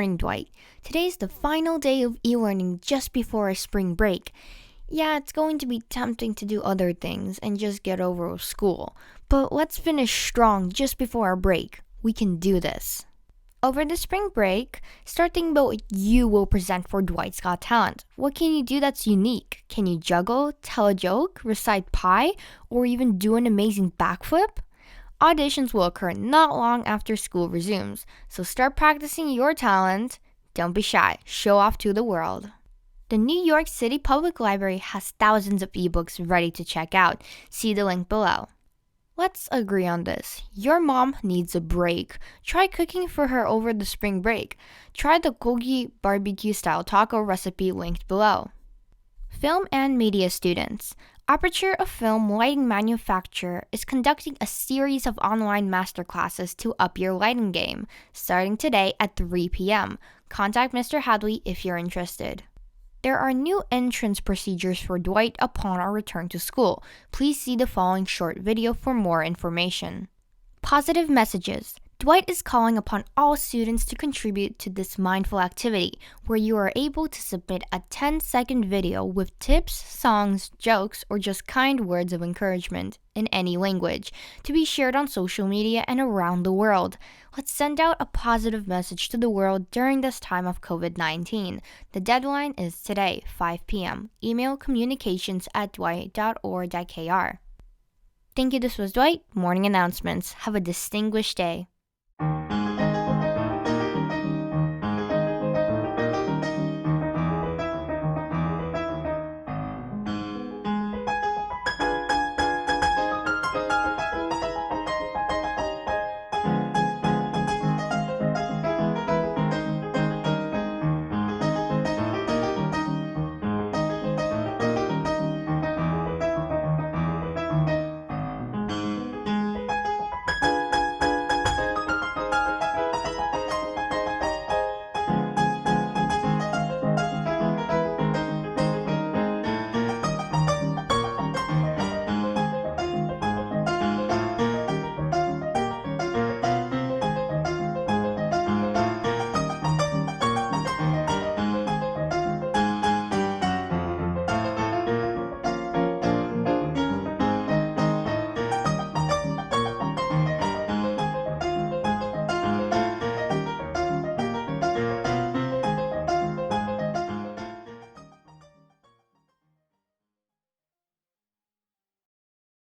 morning, Dwight. Today's the final day of e-learning just before our spring break. Yeah, it's going to be tempting to do other things and just get over with school. But let's finish strong just before our break. We can do this. Over the spring break, start thinking about what you will present for Dwight's Got Talent. What can you do that's unique? Can you juggle, tell a joke, recite pi, or even do an amazing backflip? Auditions will occur not long after school resumes, so start practicing your talent. Don't be shy, show off to the world. The New York City Public Library has thousands of ebooks ready to check out. See the link below. Let's agree on this. Your mom needs a break. Try cooking for her over the spring break. Try the Kogi barbecue style taco recipe linked below. Film and media students. Aperture of Film Lighting Manufacturer is conducting a series of online masterclasses to up your lighting game, starting today at 3 p.m. Contact Mr. Hadley if you're interested. There are new entrance procedures for Dwight upon our return to school. Please see the following short video for more information. Positive messages. Dwight is calling upon all students to contribute to this mindful activity, where you are able to submit a 10-second video with tips, songs, jokes, or just kind words of encouragement in any language to be shared on social media and around the world. Let's send out a positive message to the world during this time of COVID-19. The deadline is today, 5 p.m. Email communications@dwight.org.kr. Thank you. This was Dwight. Morning announcements. Have a distinguished day.